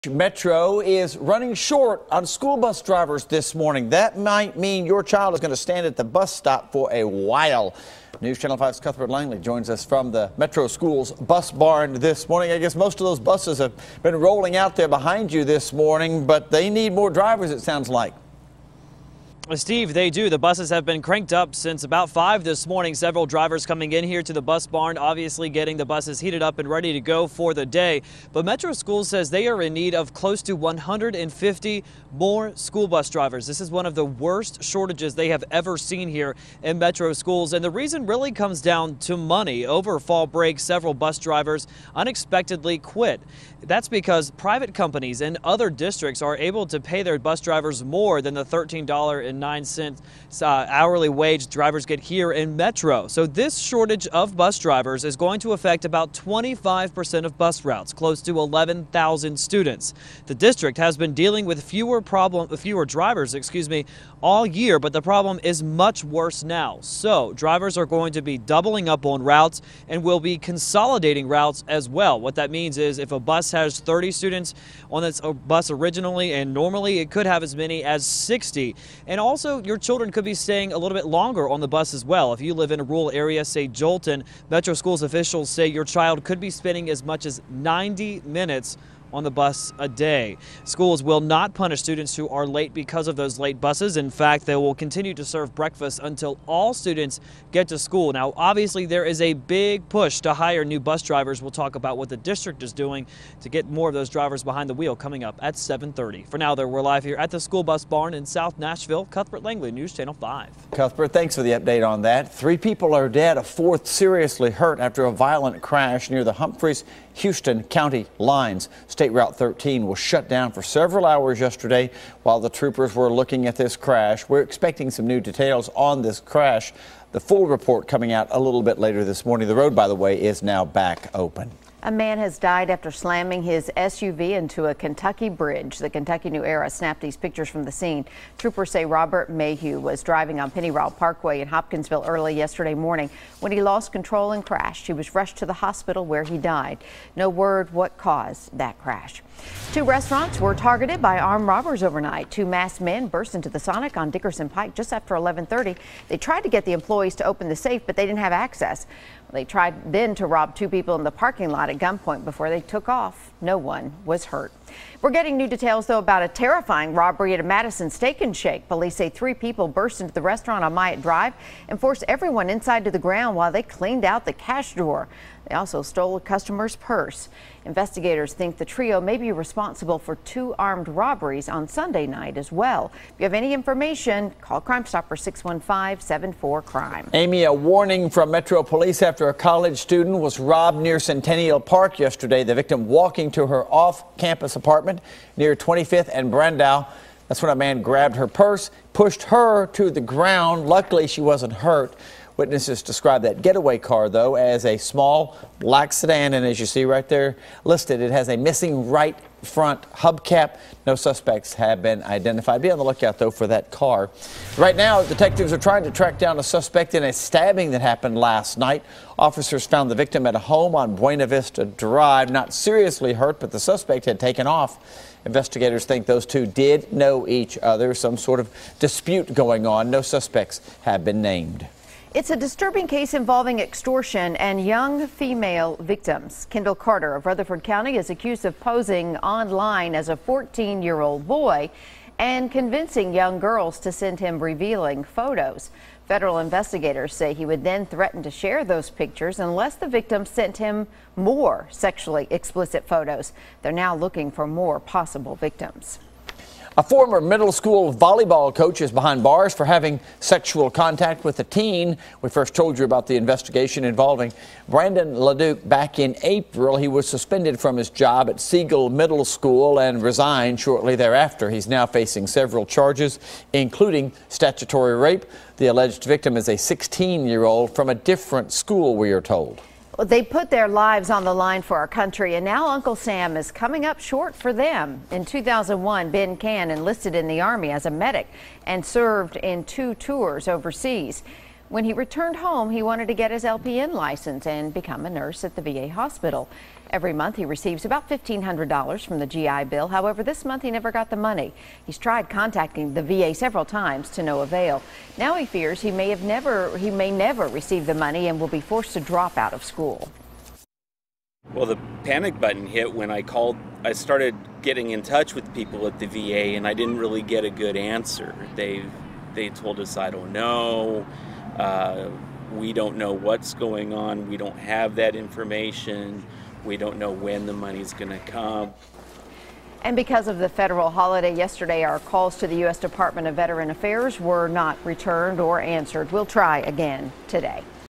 Metro is running short on school bus drivers this morning. That might mean your child is going to stand at the bus stop for a while. News Channel 5's Cuthbert Langley joins us from the Metro Schools bus barn this morning. I guess most of those buses have been rolling out there behind you this morning, but they need more drivers, it sounds like. Steve, they do. The buses have been cranked up since about 5 this morning. Several drivers coming in here to the bus barn, obviously getting the buses heated up and ready to go for the day. But Metro Schools says they are in need of close to 150 more school bus drivers. This is one of the worst shortages they have ever seen here in Metro Schools. And the reason really comes down to money. Over fall break, several bus drivers unexpectedly quit. That's because private companies and other districts are able to pay their bus drivers more than the $13.09 hourly wage drivers get here in Metro. So this shortage of bus drivers is going to affect about 25% of bus routes, close to 11,000 students. The district has been dealing with fewer drivers, all year, but the problem is much worse now. So drivers are going to be doubling up on routes and will be consolidating routes as well. What that means is if a bus has 30 students on this bus originally, and normally it could have as many as 60. And also, your children could be staying a little bit longer on the bus as well. If you live in a rural area, say Jolton, Metro Schools officials say your child could be spending as much as 90 minutes on the bus a day. Schools will not punish students who are late because of those late buses. In fact, they will continue to serve breakfast until all students get to school. Now, obviously, there is a big push to hire new bus drivers. We'll talk about what the district is doing to get more of those drivers behind the wheel coming up at 7:30. For now, though, we're live here at the school bus barn in South Nashville. Cuthbert Langley, News Channel 5. Cuthbert, thanks for the update on that. 3 people are dead, a 4th seriously hurt after a violent crash near the Humphreys-Houston County lines. State Route 13 was shut down for several hours yesterday while the troopers were looking at this crash. We're expecting some new details on this crash. The full report coming out a little bit later this morning. The road, by the way, is now back open. A man has died after slamming his SUV into a Kentucky bridge. The Kentucky New Era snapped these pictures from the scene. Troopers say Robert Mayhew was driving on Pennyroyal Parkway in Hopkinsville early yesterday morning when he lost control and crashed. He was rushed to the hospital where he died. No word what caused that crash. 2 restaurants were targeted by armed robbers overnight. 2 masked men burst into the Sonic on Dickerson Pike just after 11:30. They tried to get the employees to open the safe, but they didn't have access. They tried then to rob 2 people in the parking lot at gunpoint before they took off. No one was hurt. We're getting new details, though, about a terrifying robbery at a Madison Steak and Shake. Police say 3 people burst into the restaurant on Myatt Drive and forced everyone inside to the ground while they cleaned out the cash drawer. They also stole a customer's purse. Investigators think the trio may be responsible for 2 armed robberies on Sunday night as well. If you have any information, call Crime Stopper 615-74-CRIME. Amy, a warning from Metro Police after a college student was robbed near Centennial Park yesterday. The victim walking to her off-campus apartment near 25th and Brandau. That's when a man grabbed her purse, pushed her to the ground. Luckily, she wasn't hurt. Witnesses describe that getaway car, though, as a small black sedan, and as you see right there listed, it has a missing right front hubcap. No suspects have been identified. Be on the lookout, though, for that car. Right now, detectives are trying to track down a suspect in a stabbing that happened last night. Officers found the victim at a home on Buena Vista Drive, not seriously hurt, but the suspect had taken off. Investigators think those 2 did know each other, some sort of dispute going on. No suspects have been named. It's a disturbing case involving extortion and young female victims. Kendall Carter of Rutherford County is accused of posing online as a 14-year-old boy and convincing young girls to send him revealing photos. Federal investigators say he would then threaten to share those pictures unless the victim sent him more sexually explicit photos. They're now looking for more possible victims. A former middle school volleyball coach is behind bars for having sexual contact with a teen. We first told you about the investigation involving Brandon LeDuc back in April. He was suspended from his job at Siegel Middle School and resigned shortly thereafter. He's now facing several charges, including statutory rape. The alleged victim is a 16-year-old from a different school, we are told. They put their lives on the line for our country, and now Uncle Sam is coming up short for them. In 2001, Ben Cann enlisted in the Army as a medic and served in 2 tours overseas. When he returned home, he wanted to get his LPN license and become a nurse at the VA hospital. Every month he receives about $1,500 from the GI Bill. However, this month he never got the money. He's tried contacting the VA several times to no avail. Now he fears he may never receive the money and will be forced to drop out of school. Well, the panic button hit when I started getting in touch with people at the VA, and I didn't really get a good answer. They told us, I don't know, we don't know what's going on, we don't have that information, we don't know when the money's going to come. And because of the federal holiday yesterday, our calls to the U.S. Department of Veteran Affairs were not returned or answered. We'll try again today.